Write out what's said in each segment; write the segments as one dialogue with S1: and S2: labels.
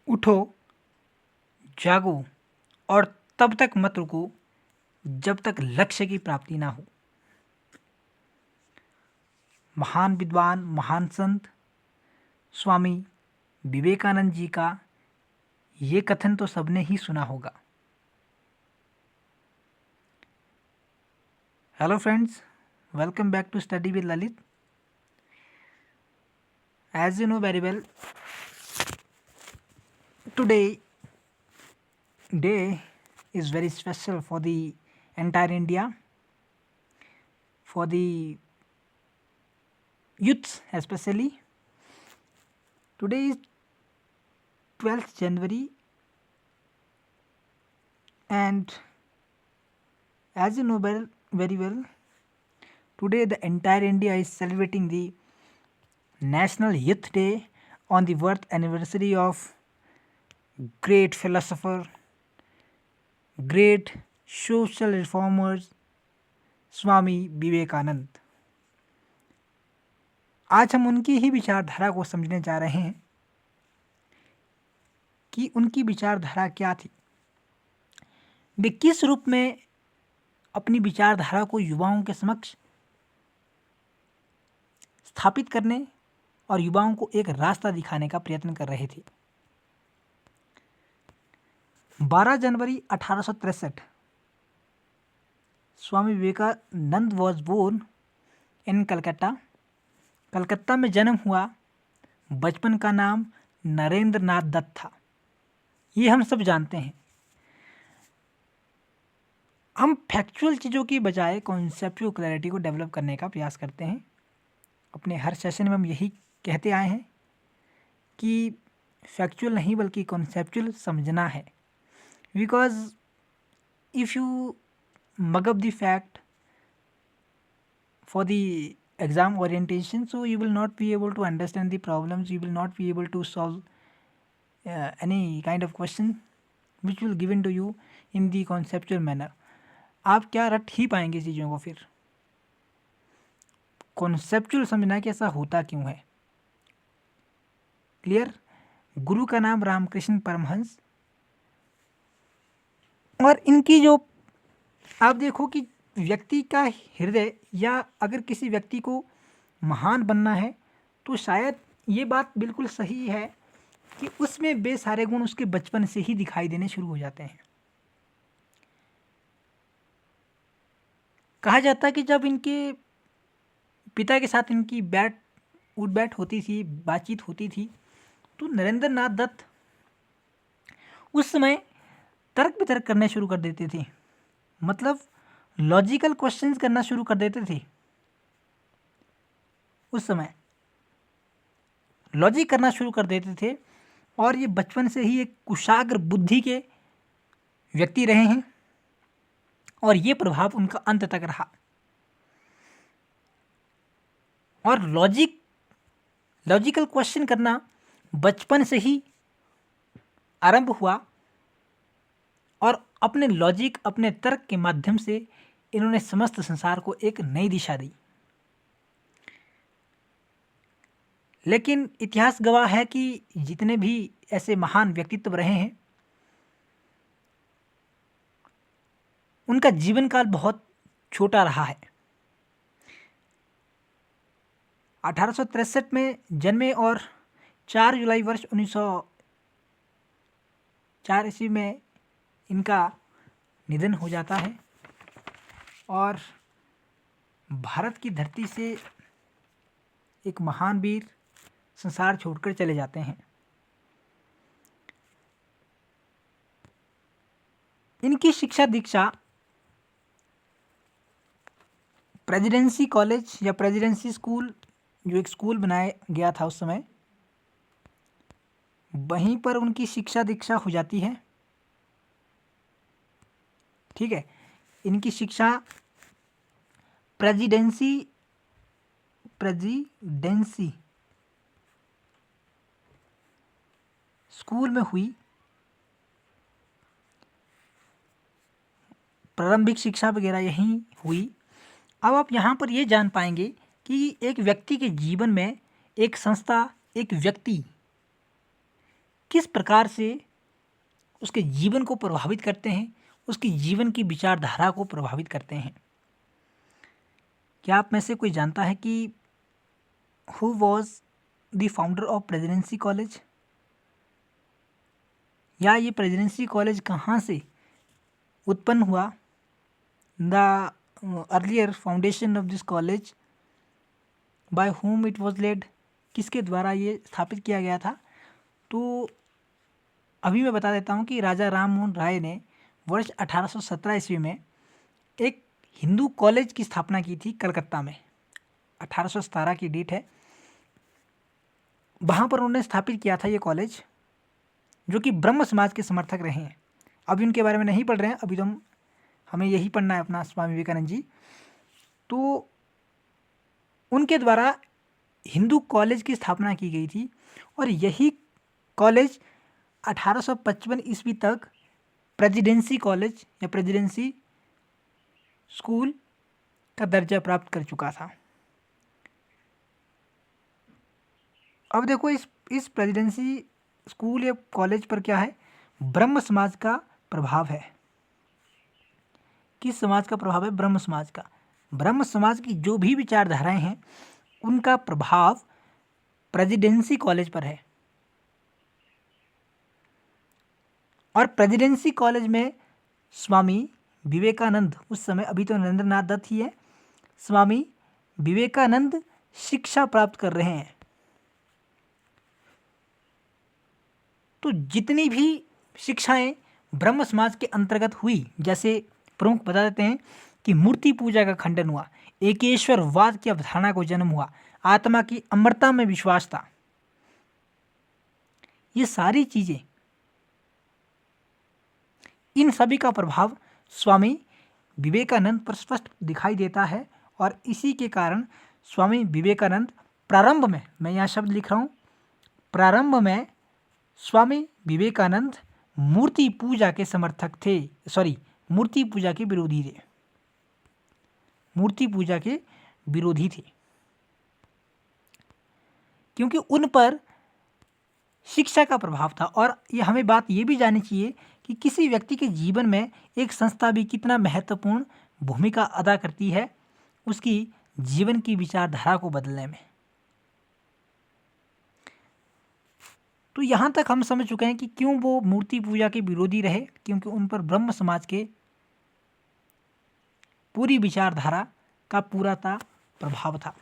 S1: उठो, जागो और तब तक मत रुको जब तक लक्ष्य की प्राप्ति ना हो। महान विद्वान, महान संत स्वामी विवेकानंद जी का ये कथन तो सबने ही सुना होगा। Hello friends, welcome back to study with Lalit. As you know very well, today day is very special for the entire India, for the youths especially. Today is 12th January, and as you know very well, today the entire India is celebrating the National Youth Day on the birth anniversary of great philosopher, great social reformers Swami Vivekananda. आज हम उनकी ही विचारधारा को समझने जा रहे हैं कि उनकी विचारधारा क्या थी, वे किस रूप में अपनी विचारधारा को युवाओं के समक्ष स्थापित करने और युवाओं को एक रास्ता दिखाने का प्रयत्न कर रहे थे। 12 January 1863 Swami Vivekananda was born in Calcutta. Calcutta में जन्म हुआ। बचपन का नाम नरेंद्र नाथ दत्त था। ये हम सब जानते हैं। हम फैक्चुअल चीज़ों की बजाय कॉन्सेप्चुअल क्लैरिटी को डेवलप करने का प्रयास करते हैं। अपने हर सेशन में हम यही कहते आए हैं कि फैक्चुअल नहीं बल्कि कॉन्सेप्चुअल समझना है। Because if you mug up the fact for the exam orientation, so you will not be able to understand the problems, you will not be able to solve any kind of question which will given to you in the conceptual manner. आप क्या रट ही पाएंगे चीज़ों को। फिर conceptual समझना कि ऐसा होता क्यों है। क्लियर। गुरु का नाम रामकृष्ण परमहंस, और इनकी जो आप देखो कि व्यक्ति का हृदय, या अगर किसी व्यक्ति को महान बनना है तो शायद ये बात बिल्कुल सही है कि उसमें बेसारे गुण उसके बचपन से ही दिखाई देने शुरू हो जाते हैं। कहा जाता है कि जब इनके पिता के साथ इनकी उठ बैठ होती थी, बातचीत होती थी, तो नरेंद्र नाथ दत्त उस समय तर्क वितर्क करने शुरू कर देते थे। मतलब लॉजिकल क्वेश्चंस करना शुरू कर देते थे। उस समय लॉजिक करना शुरू कर देते थे, और ये बचपन से ही एक कुशाग्र बुद्धि के व्यक्ति रहे हैं, और ये प्रभाव उनका अंत तक रहा। और लॉजिकल क्वेश्चन करना बचपन से ही आरंभ हुआ, और अपने लॉजिक, अपने तर्क के माध्यम से इन्होंने समस्त संसार को एक नई दिशा दी। लेकिन इतिहास गवाह है कि जितने भी ऐसे महान व्यक्तित्व रहे हैं, उनका जीवन काल बहुत छोटा रहा है। 1863 में जन्मे और 4 जुलाई वर्ष 1904 ईस्वी में इनका निधन हो जाता है, और भारत की धरती से एक महान वीर संसार छोड़कर चले जाते हैं। इनकी शिक्षा दीक्षा प्रेसिडेंसी कॉलेज या प्रेसिडेंसी स्कूल, जो एक स्कूल बनाया गया था उस समय, वहीं पर उनकी शिक्षा दीक्षा हो जाती है। ठीक है। इनकी शिक्षा प्रेसिडेंसी स्कूल में हुई। प्रारंभिक शिक्षा वगैरह यहीं हुई। अब आप यहाँ पर ये जान पाएंगे कि एक व्यक्ति के जीवन में एक संस्था, एक व्यक्ति किस प्रकार से उसके जीवन को प्रभावित करते हैं, उसकी जीवन की विचारधारा को प्रभावित करते हैं। क्या आप में से कोई जानता है कि who was the founder of presidency college, या ये प्रेसिडेंसी कॉलेज कहाँ से उत्पन्न हुआ? The earlier foundation of this college by whom it was led, किसके द्वारा ये स्थापित किया गया था? तो अभी मैं बता देता हूँ कि राजा राम मोहन राय ने वर्ष 1817 ईस्वी में एक हिंदू कॉलेज की स्थापना की थी कलकत्ता में। 1817 की डेट है। वहाँ पर उन्होंने स्थापित किया था ये कॉलेज, जो कि ब्रह्म समाज के समर्थक रहे हैं। अभी उनके बारे में नहीं पढ़ रहे हैं, अभी तो हमें यही पढ़ना है अपना स्वामी विवेकानंद जी। तो उनके द्वारा हिंदू कॉलेज की स्थापना की गई थी और यही कॉलेज 1855 ईस्वी तक प्रेसिडेंसी कॉलेज या प्रेसिडेंसी स्कूल का दर्जा प्राप्त कर चुका था। अब देखो इस प्रेसिडेंसी स्कूल या कॉलेज पर क्या है? ब्रह्म समाज का प्रभाव है। किस समाज का प्रभाव है? ब्रह्म समाज का। ब्रह्म समाज की जो भी विचारधाराएं हैं उनका प्रभाव प्रेसिडेंसी कॉलेज पर है। और प्रेसिडेंसी कॉलेज में स्वामी विवेकानंद, उस समय अभी तो नरेंद्रनाथ दत्त ही है, स्वामी विवेकानंद शिक्षा प्राप्त कर रहे हैं। तो जितनी भी शिक्षाएं ब्रह्म समाज के अंतर्गत हुई, जैसे प्रमुख बता देते हैं कि मूर्ति पूजा का खंडन हुआ, एकेश्वरवाद की अवधारणा को जन्म हुआ, आत्मा की अमरता में विश्वास था। ये सारी चीजें, इन सभी का प्रभाव स्वामी विवेकानंद पर स्पष्ट दिखाई देता है। और इसी के कारण स्वामी विवेकानंद प्रारंभ में, मैं यहाँ शब्द लिख रहा हूँ, प्रारंभ में स्वामी विवेकानंद मूर्ति पूजा के समर्थक थे, मूर्ति पूजा के विरोधी थे, मूर्ति पूजा के विरोधी थे, क्योंकि उन पर शिक्षा का प्रभाव था। और ये हमें बात ये भी जाननी चाहिए कि किसी व्यक्ति के जीवन में एक संस्था भी कितना महत्वपूर्ण भूमिका अदा करती है उसकी जीवन की विचारधारा को बदलने में। तो यहाँ तक हम समझ चुके हैं कि क्यों वो मूर्ति पूजा के विरोधी रहे, क्योंकि उन पर ब्रह्म समाज के पूरी विचारधारा का पूरा प्रभाव था।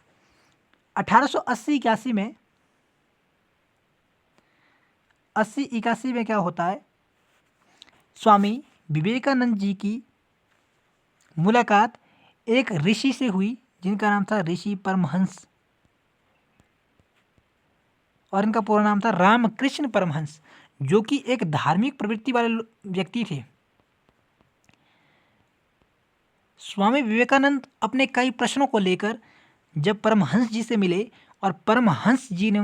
S1: 1880-81 में 80-81 में क्या होता है? स्वामी विवेकानंद जी की मुलाकात एक ऋषि से हुई जिनका नाम था ऋषि परमहंस, और इनका पूरा नाम था रामकृष्ण परमहंस, जो कि एक धार्मिक प्रवृत्ति वाले व्यक्ति थे। स्वामी विवेकानंद अपने कई प्रश्नों को लेकर जब परमहंस जी से मिले और परमहंस जी ने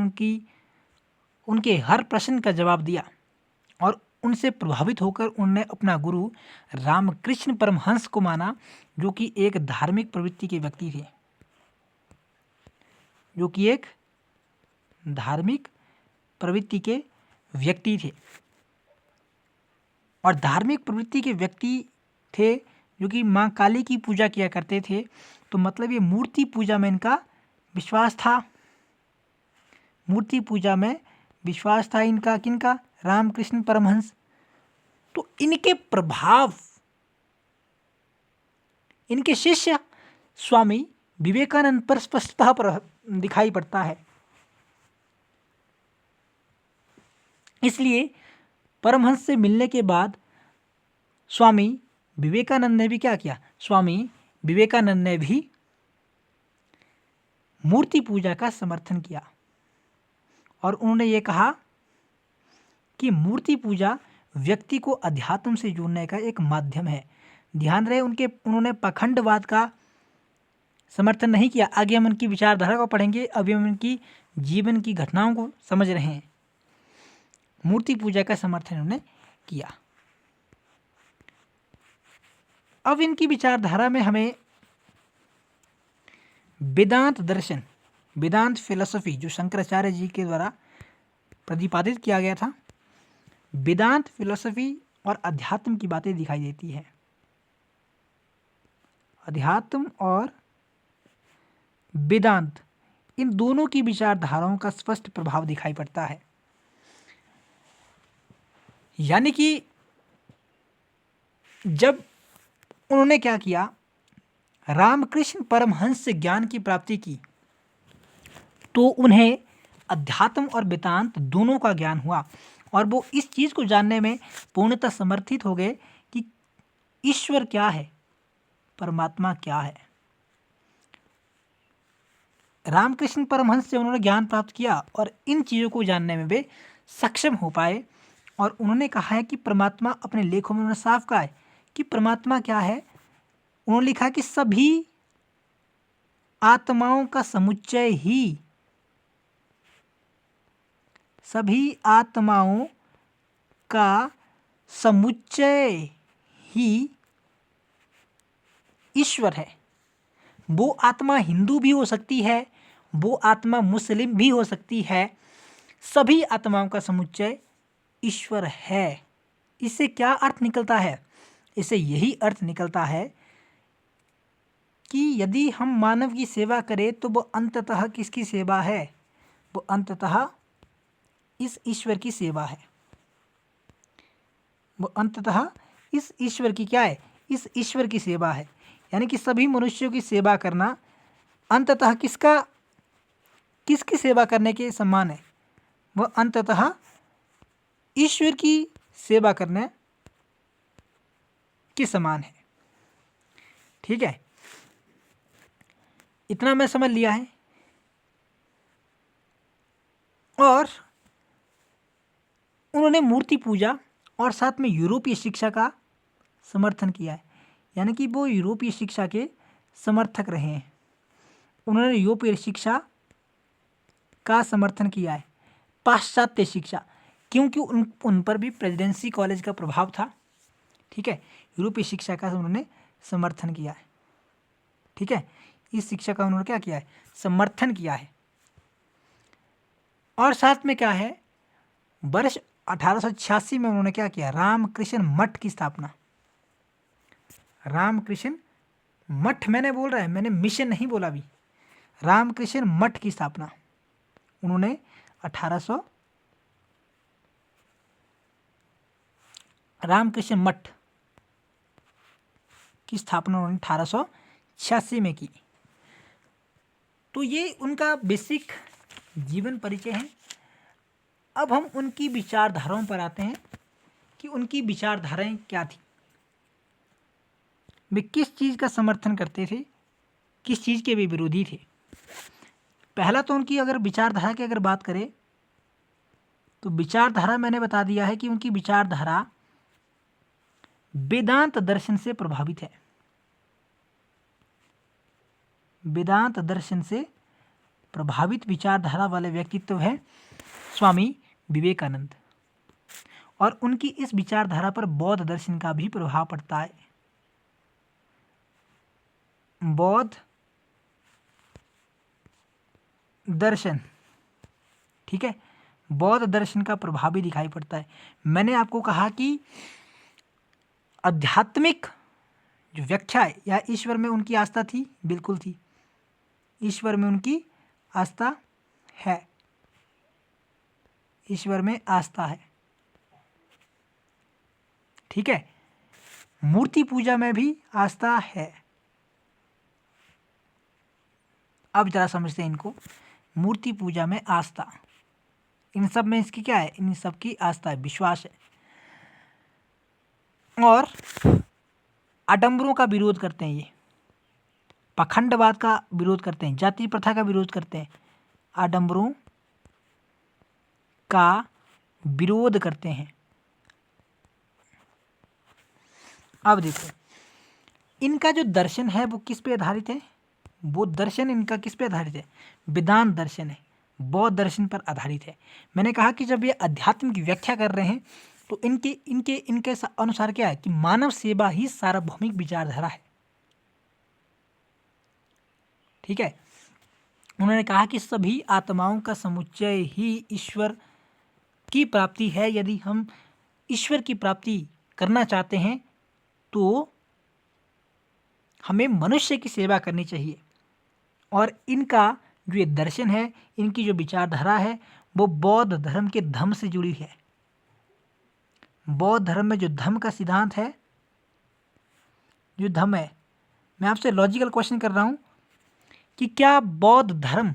S1: उनके हर प्रश्न का जवाब दिया और उनसे प्रभावित होकर उन्होंने अपना गुरु रामकृष्ण परमहंस को माना, जो कि एक धार्मिक प्रवृत्ति के व्यक्ति थे, जो कि एक धार्मिक प्रवृत्ति के व्यक्ति थे। और धार्मिक प्रवृत्ति के व्यक्ति थे जो कि माँ काली की पूजा किया करते थे। तो मतलब ये मूर्ति पूजा में इनका विश्वास था, मूर्ति पूजा में विश्वास था इनका, किनका? रामकृष्ण परमहंस। तो इनके प्रभाव, इनके शिष्य स्वामी विवेकानंद पर स्पष्टतः दिखाई पड़ता है। इसलिए परमहंस से मिलने के बाद स्वामी विवेकानंद ने भी क्या किया? स्वामी विवेकानंद ने भी मूर्ति पूजा का समर्थन किया और उन्होंने ये कहा कि मूर्ति पूजा व्यक्ति को अध्यात्म से जुड़ने का एक माध्यम है। ध्यान रहे उन्होंने पाखंडवाद का समर्थन नहीं किया। आगे हम उनकी विचारधारा को पढ़ेंगे, अभी हम उनकी जीवन की घटनाओं को समझ रहे हैं। मूर्ति पूजा का समर्थन उन्होंने किया। अब इनकी विचारधारा में हमें वेदांत दर्शन, वेदांत फिलोसफी, जो शंकराचार्य जी के द्वारा प्रतिपादित किया गया था, वेदांत फिलोसफी और अध्यात्म की बातें दिखाई देती है। अध्यात्म और वेदांत, इन दोनों की विचारधाराओं का स्पष्ट प्रभाव दिखाई पड़ता है। यानी कि जब उन्होंने क्या किया, रामकृष्ण परमहंस से ज्ञान की प्राप्ति की, तो उन्हें अध्यात्म और वेदांत दोनों का ज्ञान हुआ और वो इस चीज़ को जानने में पूर्णतः समर्थित हो गए कि ईश्वर क्या है, परमात्मा क्या है। रामकृष्ण परमहंस से उन्होंने ज्ञान प्राप्त किया और इन चीज़ों को जानने में वे सक्षम हो पाए। और उन्होंने कहा है कि परमात्मा, अपने लेखों में उन्होंने साफ कहा है कि परमात्मा क्या है। उन्होंने लिखा कि सभी आत्माओं का समुच्चय ही, सभी आत्माओं का समुच्चय ही ईश्वर है। वो आत्मा हिंदू भी हो सकती है, वो आत्मा मुस्लिम भी हो सकती है, सभी आत्माओं का समुच्चय ईश्वर है। इससे क्या अर्थ निकलता है? इससे यही अर्थ निकलता है कि यदि हम मानव की सेवा करें तो वो अंततः किसकी सेवा है? वो अंततः इस ईश्वर की सेवा है। वो अंततः इस ईश्वर की क्या है? इस ईश्वर की सेवा है। यानी कि सभी मनुष्यों की सेवा करना अंततः किसकी सेवा करने के समान है? वह अंततः ईश्वर की सेवा करने के समान है। ठीक है, इतना मैं समझ लिया है। और उन्होंने मूर्ति पूजा और साथ में यूरोपीय शिक्षा का समर्थन किया है। यानी कि वो यूरोपीय शिक्षा के समर्थक रहे हैं। उन्होंने यूरोपीय शिक्षा का समर्थन किया है, पाश्चात्य शिक्षा, क्योंकि उन पर भी प्रेसिडेंसी कॉलेज का प्रभाव था। ठीक है, यूरोपीय शिक्षा का उन्होंने समर्थन किया है। ठीक है, इस शिक्षा का उन्होंने क्या किया है? समर्थन किया है। और साथ में क्या है, वर्ष 1886 में उन्होंने क्या किया? रामकृष्ण मठ की स्थापना। रामकृष्ण मठ मैंने बोल रहा है, मैंने मिशन नहीं बोला अभी। रामकृष्ण मठ की स्थापना उन्होंने 1800 रामकृष्ण मठ की स्थापना उन्होंने 1886 में की। तो ये उनका बेसिक जीवन परिचय है। अब हम उनकी विचारधाराओं पर आते हैं कि उनकी विचारधाराएं क्या थी, वे किस चीज़ का समर्थन करते थे, किस चीज़ के वे विरोधी थे। पहला तो उनकी अगर विचारधारा की अगर बात करें तो विचारधारा मैंने बता दिया है कि उनकी विचारधारा वेदांत दर्शन से प्रभावित है। वेदांत दर्शन से प्रभावित विचारधारा वाले व्यक्तित्व है स्वामी विवेकानंद। और उनकी इस विचारधारा पर बौद्ध दर्शन का भी प्रभाव पड़ता है। बौद्ध दर्शन, ठीक है, बौद्ध दर्शन का प्रभाव भी दिखाई पड़ता है। मैंने आपको कहा कि आध्यात्मिक जो व्याख्या है या ईश्वर में उनकी आस्था थी, बिल्कुल थी। ईश्वर में उनकी आस्था है, ईश्वर में आस्था है। ठीक है, मूर्ति पूजा में भी आस्था है। अब जरा समझते हैं इनको। मूर्ति पूजा में आस्था, इन सब में इसकी क्या है? इन सब की आस्था है, विश्वास है। और आडंबरों का विरोध करते हैं, ये पाखंडवाद का विरोध करते हैं, जाति प्रथा का विरोध करते हैं, आडंबरों का विरोध करते हैं। अब देखो, इनका जो दर्शन है वो किस पे आधारित है? वो दर्शन इनका किस पे आधारित है? वेदांत दर्शन है, बौद्ध दर्शन पर आधारित है। मैंने कहा कि जब ये अध्यात्म की व्याख्या कर रहे हैं तो इनके अनुसार क्या है कि मानव सेवा ही सार्वभौमिक विचारधारा है। ठीक है, उन्होंने कहा कि सभी आत्माओं का समुच्चय ही ईश्वर की प्राप्ति है। यदि हम ईश्वर की प्राप्ति करना चाहते हैं तो हमें मनुष्य की सेवा करनी चाहिए। और इनका जो ये दर्शन है, इनकी जो विचारधारा है, वो बौद्ध धर्म के धम्म से जुड़ी है। बौद्ध धर्म में जो धम्म का सिद्धांत है, जो धम्म है, मैं आपसे लॉजिकल क्वेश्चन कर रहा हूँ कि क्या बौद्ध धर्म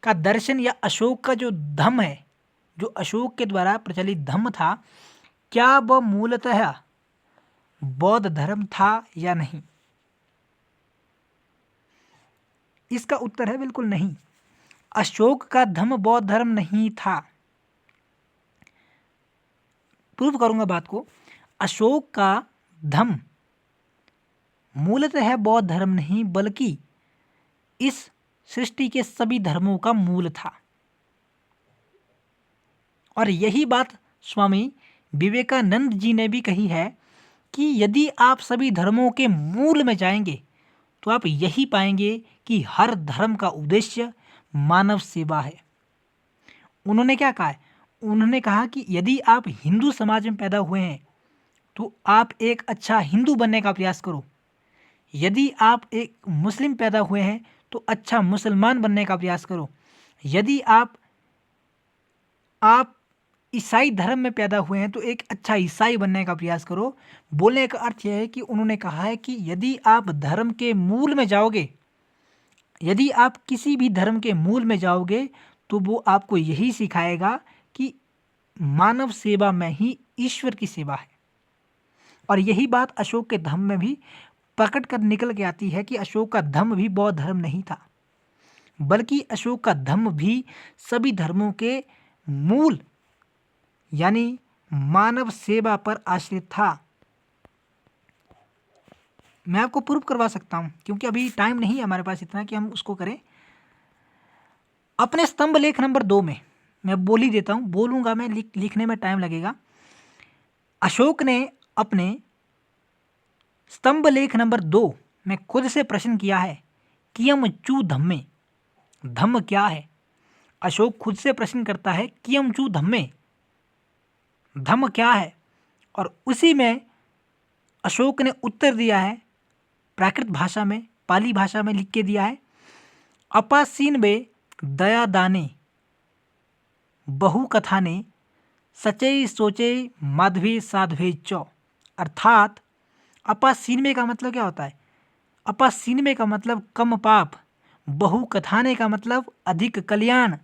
S1: का दर्शन या अशोक का जो धम्म है, जो अशोक के द्वारा प्रचलित धम्म था, क्या वह मूलतः बौद्ध धर्म था या नहीं? इसका उत्तर है बिल्कुल नहीं। अशोक का धम्म बौद्ध धर्म नहीं था। प्रूव करूंगा बात को। अशोक का धम्म मूलतः बौद्ध धर्म नहीं बल्कि इस सृष्टि के सभी धर्मों का मूल था। और यही बात स्वामी विवेकानंद जी ने भी कही है कि यदि आप सभी धर्मों के मूल में जाएंगे तो आप यही पाएंगे कि हर धर्म का उद्देश्य मानव सेवा है। उन्होंने क्या कहा है? उन्होंने कहा कि यदि आप हिंदू समाज में पैदा हुए हैं तो आप एक अच्छा हिंदू बनने का प्रयास करो। यदि आप एक मुस्लिम पैदा हुए हैं तो अच्छा मुसलमान बनने का प्रयास करो। यदि आप ईसाई धर्म में पैदा हुए हैं तो एक अच्छा ईसाई बनने का प्रयास करो। बोलने का अर्थ यह है कि उन्होंने कहा है कि यदि आप धर्म के मूल में जाओगे, यदि आप किसी भी धर्म के मूल में जाओगे तो वो आपको यही सिखाएगा कि मानव सेवा में ही ईश्वर की सेवा है। और यही बात अशोक के धम्म में भी प्रकट कर निकल के आती है कि अशोक का धम्म भी बौद्ध धर्म नहीं था, बल्कि अशोक का धम्म भी सभी धर्मों के मूल यानी मानव सेवा पर आश्रित था। मैं आपको प्रूव करवा सकता हूं क्योंकि अभी टाइम नहीं है हमारे पास इतना कि हम उसको करें। अपने स्तंभ लेख नंबर 2 में मैं बोल ही देता हूं, बोलूंगा मैं, लिखने में टाइम लगेगा। अशोक ने अपने स्तंभ लेख नंबर 2 में खुद से प्रश्न किया है कियम चू धम्मे, धम्म क्या है? अशोक खुद से प्रश्न करता है कियम चू धम्मे, धम्म क्या है? और उसी में अशोक ने उत्तर दिया है, प्राकृत भाषा में, पाली भाषा में लिख के दिया है, अपासीन बे दया दाने बहु कथाने सचै सोचे माधवे साधवे चौ। अर्थात अपासीनमे का मतलब क्या होता है? अपासीनमे का मतलब कम पाप, बहु कथाने का मतलब अधिक कल्याण,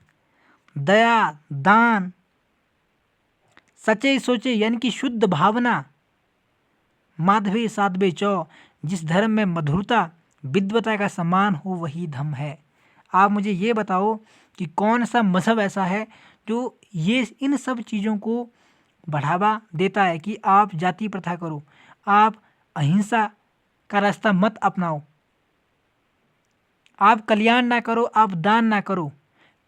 S1: दया दान, सचे सोचे यानी कि शुद्ध भावना, माधवे साधवे चौ जिस धर्म में मधुरता विद्वता का सम्मान हो वही धम्म है। आप मुझे ये बताओ कि कौन सा मजहब ऐसा है जो ये इन सब चीज़ों को बढ़ावा देता है कि आप जाति प्रथा करो, आप अहिंसा का रास्ता मत अपनाओ, आप कल्याण ना करो, आप दान ना करो।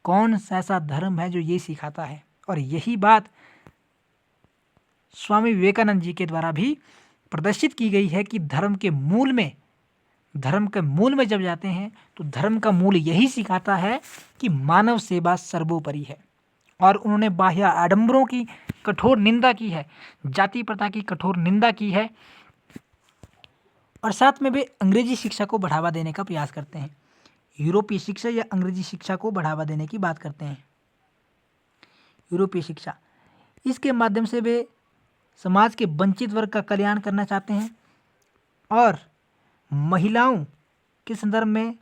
S1: कौन सा ऐसा धर्म है जो ये सिखाता है? और यही बात स्वामी विवेकानंद जी के द्वारा भी प्रदर्शित की गई है कि धर्म के मूल में जब जाते हैं तो धर्म का मूल यही सिखाता है कि मानव सेवा सर्वोपरि है। और उन्होंने बाह्य आडंबरों की कठोर निंदा की है, जाति प्रथा की कठोर निंदा की है, और साथ में वे अंग्रेजी शिक्षा को बढ़ावा देने का प्रयास करते हैं। यूरोपीय शिक्षा या अंग्रेजी शिक्षा को बढ़ावा देने की बात करते हैं। यूरोपीय शिक्षा, इसके माध्यम से वे समाज के वंचित वर्ग का कल्याण करना चाहते हैं और महिलाओं के संदर्भ में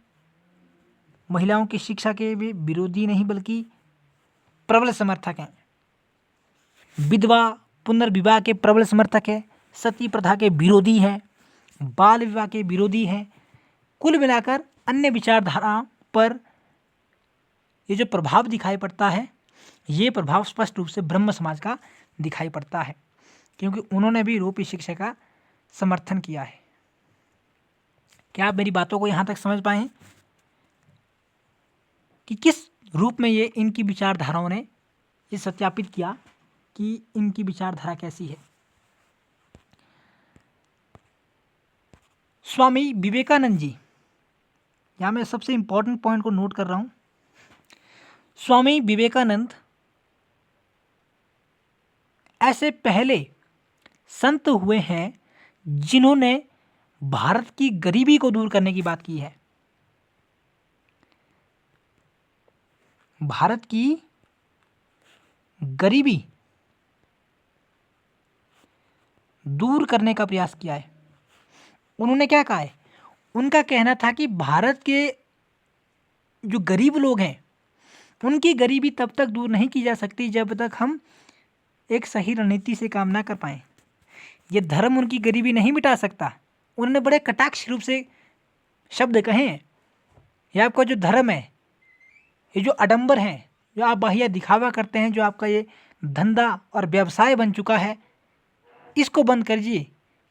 S1: महिलाओं की शिक्षा के भी विरोधी नहीं बल्कि प्रबल समर्थक हैं। विधवा पुनर्विवाह के प्रबल समर्थक है, सती प्रथा के विरोधी हैं, बाल विवाह के विरोधी हैं। कुल मिलाकर अन्य विचारधाराओं पर ये जो प्रभाव दिखाई पड़ता है, ये प्रभाव स्पष्ट रूप से ब्रह्म समाज का दिखाई पड़ता है, क्योंकि उन्होंने भी यूरोपीय शिक्षा का समर्थन किया है। क्या आप मेरी बातों को यहाँ तक समझ पाए हैं कि किस रूप में ये इनकी विचारधाराओं ने ये सत्यापित किया कि इनकी विचारधारा कैसी है? स्वामी विवेकानंद जी, यहाँ मैं सबसे इम्पोर्टेंट पॉइंट को नोट कर रहा हूँ। स्वामी विवेकानंद ऐसे पहले संत हुए हैं जिन्होंने भारत की गरीबी को दूर करने की बात की है। भारत की गरीबी दूर करने का प्रयास किया है। उन्होंने क्या कहा है? उनका कहना था कि भारत के जो गरीब लोग हैं उनकी गरीबी तब तक दूर नहीं की जा सकती जब तक हम एक सही रणनीति से काम ना कर पाएँ। ये धर्म उनकी गरीबी नहीं मिटा सकता। उन्होंने बड़े कटाक्ष रूप से शब्द कहे हैं, ये आपका जो धर्म है, ये जो आडंबर है, जो आप बाह्य दिखावा करते हैं, जो आपका ये धंधा और व्यवसाय बन चुका है, इसको बंद करिए,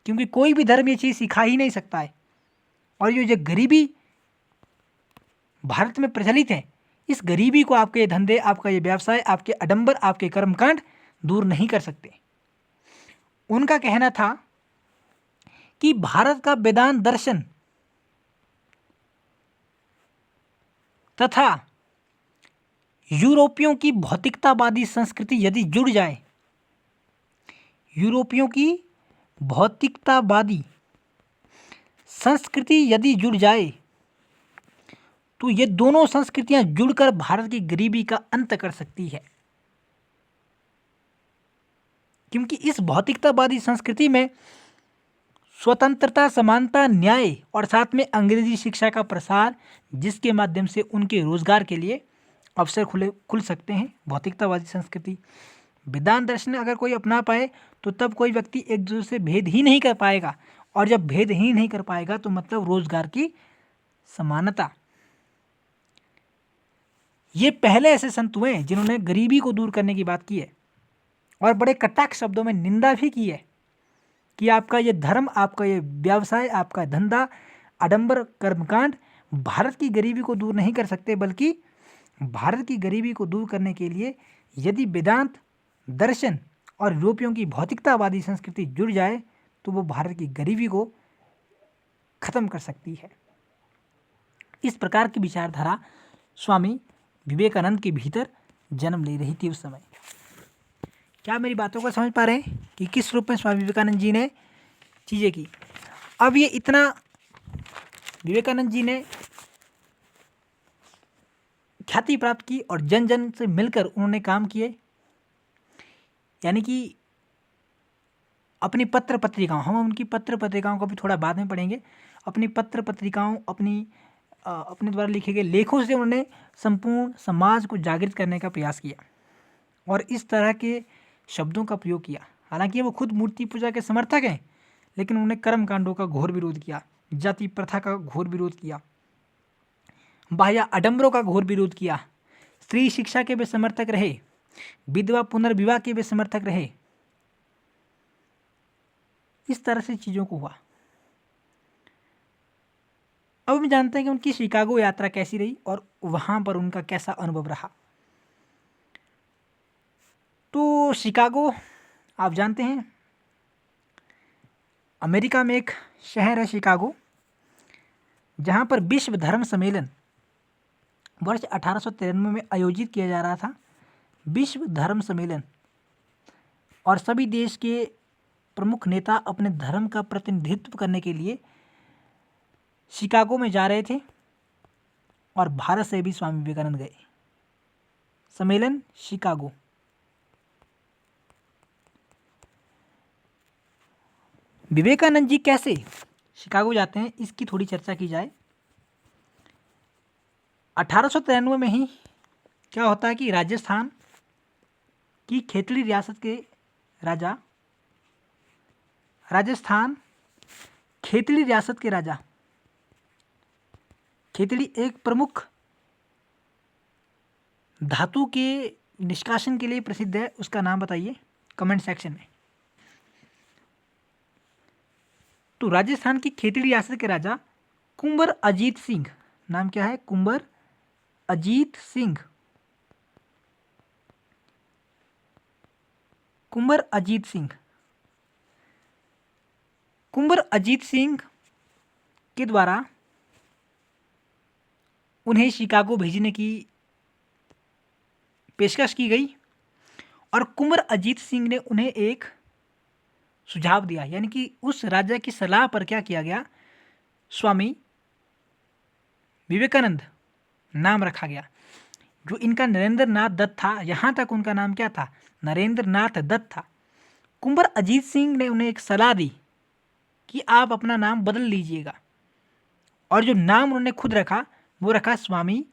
S1: क्योंकि कोई भी धर्म ये चीज़ सिखा ही नहीं सकता है। और ये जो गरीबी भारत में प्रचलित है, इस गरीबी को आपके ये धंधे, आपका ये व्यवसाय, आपके आडंबर, आपके कर्मकांड दूर नहीं कर सकते। उनका कहना था कि भारत का वेदांत दर्शन तथा यूरोपियों की भौतिकतावादी संस्कृति यदि जुड़ जाए, यूरोपियों की भौतिकतावादी संस्कृति यदि जुड़ जाए तो ये दोनों संस्कृतियां जुड़कर भारत की गरीबी का अंत कर सकती है। क्योंकि इस भौतिकतावादी संस्कृति में स्वतंत्रता, समानता, न्याय और साथ में अंग्रेजी शिक्षा का प्रसार, जिसके माध्यम से उनके रोजगार के लिए अवसर खुल सकते हैं। भौतिकतावादी संस्कृति, वेदांत दर्शन अगर कोई अपना पाए तो तब कोई व्यक्ति एक दूसरे से भेद ही नहीं कर पाएगा, और जब भेद ही नहीं कर पाएगा तो मतलब रोजगार की समानता। ये पहले ऐसे संत हुए हैं जिन्होंने गरीबी को दूर करने की बात की है और बड़े कटाक्ष शब्दों में निंदा भी की है कि आपका ये धर्म, आपका ये व्यवसाय, आपका धंधा, आडंबर, कर्मकांड भारत की गरीबी को दूर नहीं कर सकते, बल्कि भारत की गरीबी को दूर करने के लिए यदि वेदांत दर्शन और यूरोपियों की भौतिकतावादी संस्कृति जुड़ जाए तो वो भारत की गरीबी को खत्म कर सकती है। इस प्रकार की विचारधारा स्वामी विवेकानंद के भीतर जन्म ले रही थी उस समय। क्या मेरी बातों को समझ पा रहे हैं कि किस रूप में स्वामी विवेकानंद जी ने चीज़ें की? अब ये इतना विवेकानंद जी ने ख्याति प्राप्त की और जन जन से मिलकर उन्होंने काम किए, यानी कि अपनी पत्र पत्रिकाओं, हम उनकी पत्र पत्रिकाओं को भी थोड़ा बाद में पढ़ेंगे, अपनी पत्र पत्रिकाओं, अपने द्वारा लिखे गए लेखों से उन्होंने संपूर्ण समाज को जागृत करने का प्रयास किया और इस तरह के शब्दों का प्रयोग किया। हालांकि वो खुद मूर्ति पूजा के समर्थक हैं, लेकिन उन्होंने कर्म कांडों का घोर विरोध किया, जाति प्रथा का घोर विरोध किया, बाह्य आडंबरों का घोर विरोध किया, स्त्री शिक्षा के वे समर्थक रहे, विधवा पुनर्विवाह के वे समर्थक रहे। इस तरह से चीज़ों को हुआ। अब हम जानते हैं कि उनकी शिकागो यात्रा कैसी रही और वहाँ पर उनका कैसा अनुभव रहा। तो शिकागो आप जानते हैं अमेरिका में एक शहर है शिकागो, जहाँ पर विश्व धर्म सम्मेलन वर्ष 1893 में आयोजित किया जा रहा था। विश्व धर्म सम्मेलन, और सभी देश के प्रमुख नेता अपने धर्म का प्रतिनिधित्व करने के लिए शिकागो में जा रहे थे और भारत से भी स्वामी विवेकानंद गए। सम्मेलन शिकागो। विवेकानंद जी कैसे शिकागो जाते हैं, इसकी थोड़ी चर्चा की जाए। 1893 में ही क्या होता है कि राजस्थान की खेतड़ी रियासत के राजा, राजस्थान खेतड़ी रियासत के राजा, खेतड़ी एक प्रमुख धातु के निष्कासन के लिए प्रसिद्ध है, उसका नाम बताइए कमेंट सेक्शन में। तो राजस्थान की खेतड़ी रियासत के राजा कुंवर अजीत सिंह, नाम क्या है? कुंवर अजीत सिंह। कुंवर अजीत सिंह, कुंवर अजीत सिंह के द्वारा उन्हें शिकागो भेजने की पेशकश की गई और कुंवर अजीत सिंह ने उन्हें एक सुझाव दिया, यानी कि उस राजा की सलाह पर क्या किया गया, स्वामी विवेकानंद नाम रखा गया। जो इनका नरेंद्र नाथ दत्त था, यहाँ तक उनका नाम क्या था, नरेंद्र नाथ दत्त था। कुंवर अजीत सिंह ने उन्हें एक सलाह दी कि आप अपना नाम बदल लीजिएगा, और जो नाम उन्होंने खुद रखा वो रखा स्वामी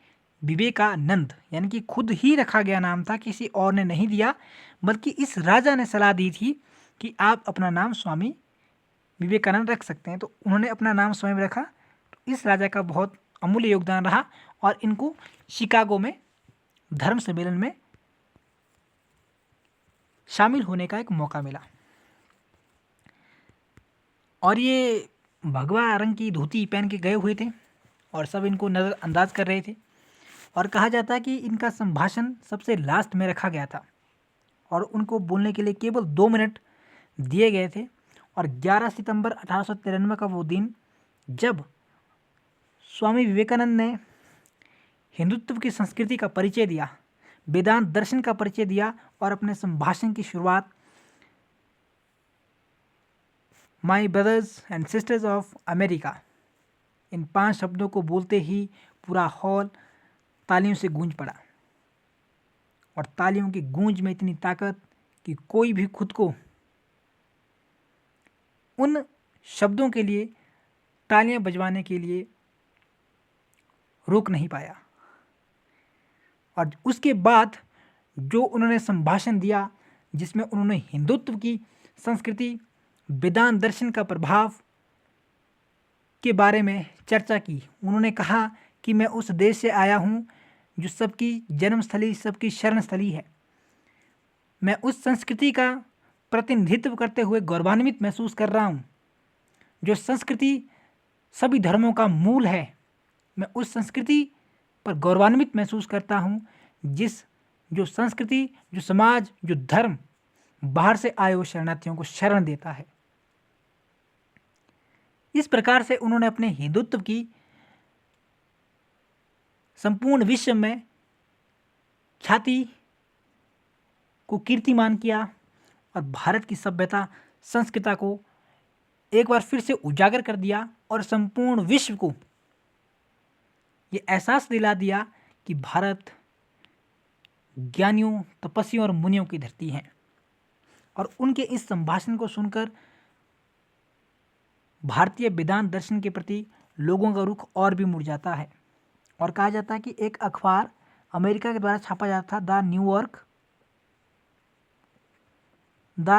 S1: विवेकानंद, यानी कि खुद ही रखा गया नाम था, किसी और ने नहीं दिया, बल्कि इस राजा ने सलाह दी थी कि आप अपना नाम स्वामी विवेकानंद रख सकते हैं, तो उन्होंने अपना नाम स्वयं रखा। तो इस राजा का बहुत अमूल्य योगदान रहा और इनको शिकागो में धर्म सम्मेलन में शामिल होने का एक मौका मिला। और ये भगवा रंग की धोती पहन के गए हुए थे और सब इनको नज़रअंदाज कर रहे थे, और कहा जाता है कि इनका संभाषण सबसे लास्ट में रखा गया था और उनको बोलने के लिए केवल 2 मिनट दिए गए थे। और 11 सितंबर 1893 का वो दिन जब स्वामी विवेकानंद ने हिंदुत्व की संस्कृति का परिचय दिया, वेदांत दर्शन का परिचय दिया और अपने संभाषण की शुरुआत my brothers and sisters of America, इन 5 शब्दों को बोलते ही पूरा हॉल तालियों से गूंज पड़ा। और तालियों की गूंज में इतनी ताकत कि कोई भी खुद को उन शब्दों के लिए तालियां बजवाने के लिए रोक नहीं पाया। और उसके बाद जो उन्होंने संभाषण दिया, जिसमें उन्होंने हिंदुत्व की संस्कृति, वेदांत दर्शन का प्रभाव के बारे में चर्चा की। उन्होंने कहा कि मैं उस देश से आया हूँ जो सबकी जन्मस्थली, सबकी शरणस्थली है। मैं उस संस्कृति का प्रतिनिधित्व करते हुए गौरवान्वित महसूस कर रहा हूँ। जो संस्कृति सभी धर्मों का मूल है, मैं उस संस्कृति पर गौरवान्वित महसूस करता हूँ, जो संस्कृति, जो समाज, जो धर्म बाहर से आए हुए शरणार्थियों को शरण देता है। इस प्रकार से उन्होंने अपने हिंदुत्व की संपूर्ण विश्व में ख्याति को कीर्तिमान किया और भारत की सभ्यता, संस्कृति को एक बार फिर से उजागर कर दिया और संपूर्ण विश्व को ये एहसास दिला दिया कि भारत ज्ञानियों, तपस्वियों और मुनियों की धरती है। और उनके इस संभाषण को सुनकर भारतीय वेदांत दर्शन के प्रति लोगों का रुख और भी मुड़ जाता है। और कहा जाता है कि एक अखबार अमेरिका के द्वारा छापा जाता था, द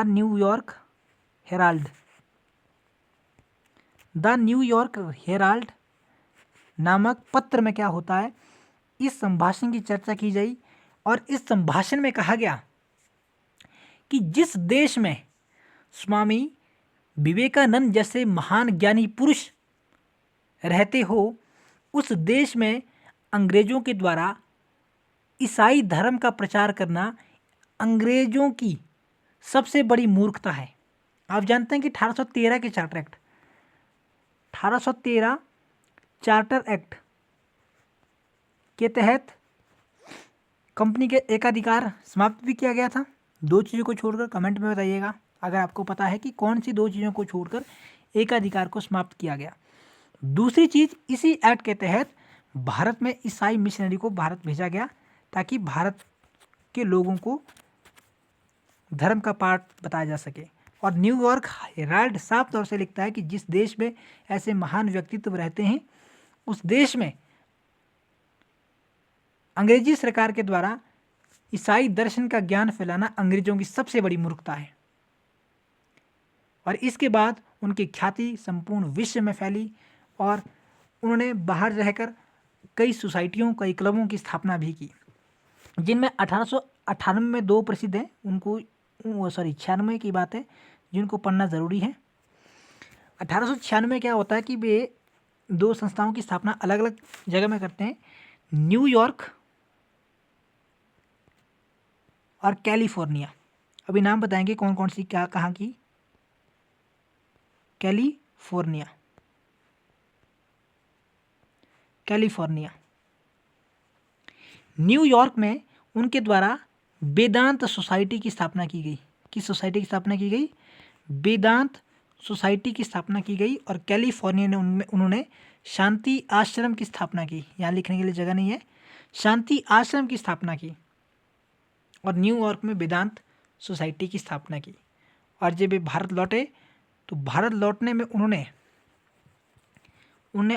S1: न्यूयॉर्क हेराल्ड नामक पत्र में क्या होता है, इस संभाषण की चर्चा की गई और इस संभाषण में कहा गया कि जिस देश में स्वामी विवेकानंद जैसे महान ज्ञानी पुरुष रहते हो, उस देश में अंग्रेजों के द्वारा ईसाई धर्म का प्रचार करना अंग्रेजों की सबसे बड़ी मूर्खता है। आप जानते हैं कि 1813 के चार्टर एक्ट, 1813 चार्टर एक्ट के तहत कंपनी के एकाधिकार समाप्त भी किया गया था। 2 चीज़ों को छोड़कर कमेंट में बताइएगा अगर आपको पता है कि कौन सी 2 चीज़ों को छोड़कर एकाधिकार को समाप्त किया गया। दूसरी चीज़, इसी एक्ट के तहत भारत में ईसाई मिशनरी को भारत भेजा गया ताकि भारत के लोगों को धर्म का पाठ बताया जा सके। और न्यूयॉर्क हेराल्ड साफ तौर से लिखता है कि जिस देश में ऐसे महान व्यक्तित्व रहते हैं, उस देश में अंग्रेजी सरकार के द्वारा ईसाई दर्शन का ज्ञान फैलाना अंग्रेजों की सबसे बड़ी मूर्खता है। और इसके बाद उनकी ख्याति संपूर्ण विश्व में फैली और उन्होंने बाहर रहकर कई सोसाइटियों, कई क्लबों की स्थापना भी की, जिनमें 1898 में 2 प्रसिद्ध हैं। 96 की बात है जिनको पढ़ना ज़रूरी है। 1896 में क्या होता है कि वे 2 संस्थाओं की स्थापना अलग अलग जगह में करते हैं, न्यूयॉर्क और कैलिफोर्निया। अभी नाम बताएंगे कौन कौन सी, क्या कहाँ की। कैलिफोर्निया। न्यूयॉर्क में उनके द्वारा वेदांत सोसाइटी की स्थापना की गई। किस सोसाइटी की स्थापना की गई? वेदांत सोसाइटी की स्थापना की गई। और कैलिफोर्निया ने उन्होंने शांति आश्रम की स्थापना की। यहाँ लिखने के लिए जगह नहीं है। शांति आश्रम की स्थापना की और न्यूयॉर्क में वेदांत सोसाइटी की स्थापना की। और जब वे भारत लौटे तो भारत लौटने में उन्होंने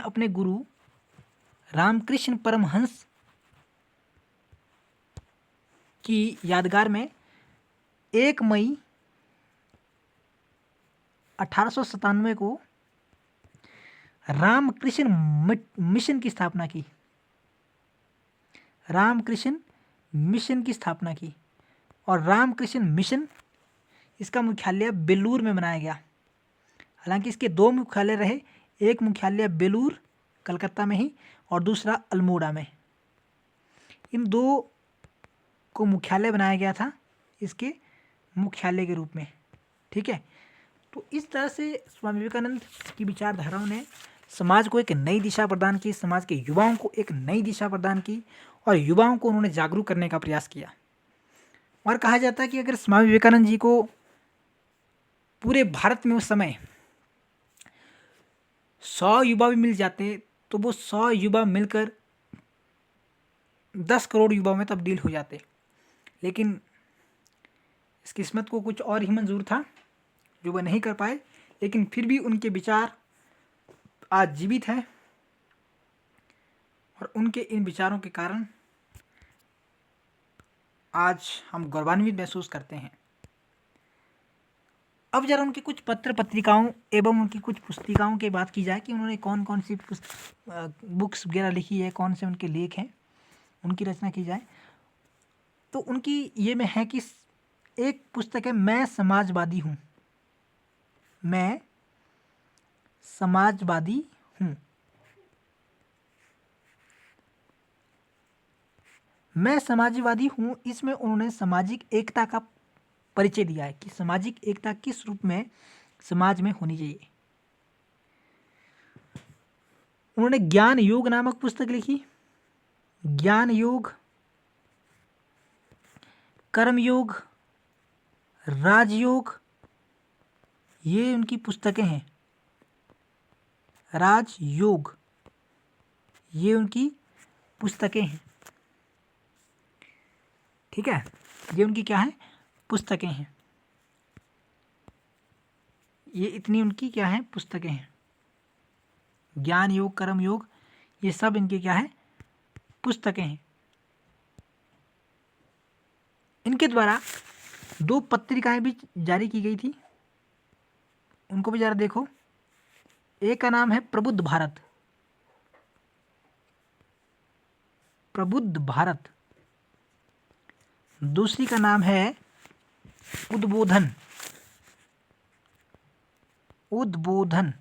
S1: अपने गुरु रामकृष्ण परमहंस की यादगार में 1 मई 1897 को रामकृष्ण मिशन की स्थापना की। रामकृष्ण मिशन की स्थापना की। और रामकृष्ण मिशन, इसका मुख्यालय बेलूर में बनाया गया। हालांकि इसके 2 मुख्यालय रहे, एक मुख्यालय बेलूर कलकत्ता में ही और दूसरा अल्मोड़ा में। इन 2 को मुख्यालय बनाया गया था इसके मुख्यालय के रूप में। ठीक है, तो इस तरह से स्वामी विवेकानंद की विचारधाराओं ने समाज को एक नई दिशा प्रदान की, समाज के युवाओं को एक नई दिशा प्रदान की और युवाओं को उन्होंने जागरूक करने का प्रयास किया। और कहा जाता है कि अगर स्वामी विवेकानंद जी को पूरे भारत में उस समय 100 युवा भी मिल जाते तो वो 100 युवा मिलकर 10 करोड़ युवाओं में तब्दील हो जाते। लेकिन इस किस्मत को कुछ और ही मंजूर था जो वह नहीं कर पाए। लेकिन फिर भी उनके विचार आज जीवित हैं और उनके इन विचारों के कारण आज हम गौरवान्वित महसूस करते हैं। अब जरा उनकी कुछ पत्र पत्रिकाओं एवं उनकी कुछ पुस्तिकाओं की बात की जाए कि उन्होंने कौन कौन सी बुक्स वगैरह लिखी है, कौन से उनके लेख हैं, उनकी रचना की जाए तो उनकी ये में है कि एक पुस्तक है मैं समाजवादी हूँ। मैं समाजवादी हूँ। मैं समाजवादी हूँ, इसमें उन्होंने सामाजिक एकता का परिचय दिया है कि सामाजिक एकता किस रूप में समाज में होनी चाहिए। उन्होंने ज्ञान योग नामक पुस्तक लिखी। ज्ञान योग, कर्म योग, राजयोग, ये उनकी पुस्तकें हैं। राजयोग, ये उनकी पुस्तकें हैं। ठीक है, ये उनकी क्या है? पुस्तकें हैं। ये इतनी उनकी क्या है? पुस्तकें हैं। ज्ञान योग, कर्म योग, ये सब इनके क्या है? पुस्तकें हैं। इनके द्वारा 2 पत्रिकाएं भी जारी की गई थी, उनको भी जरा देखो। एक का नाम है प्रबुद्ध भारत। प्रबुद्ध भारत। दूसरी का नाम है उद्बोधन। उद्बोधन।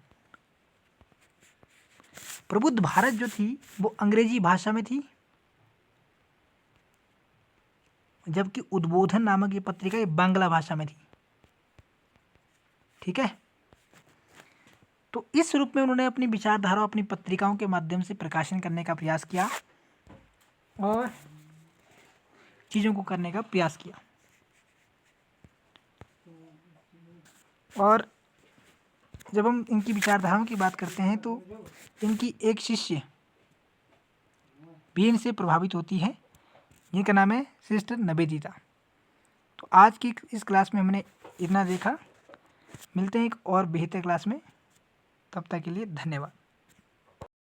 S1: प्रबुद्ध भारत जो थी वो अंग्रेजी भाषा में थी, जबकि उद्बोधन नामक ये पत्रिका ये बांग्ला भाषा में थी। ठीक है, तो इस रूप में उन्होंने अपनी विचारधारा अपनी पत्रिकाओं के माध्यम से प्रकाशन करने का प्रयास किया और चीज़ों को करने का प्रयास किया। और जब हम इनकी विचारधाराओं की बात करते हैं तो इनकी एक शिष्य भी इनसे प्रभावित होती है, जिनका नाम है सिस्टर निवेदिता। तो आज की इस क्लास में हमने इतना देखा। मिलते हैं एक और बेहतर क्लास में, तब तक के लिए धन्यवाद।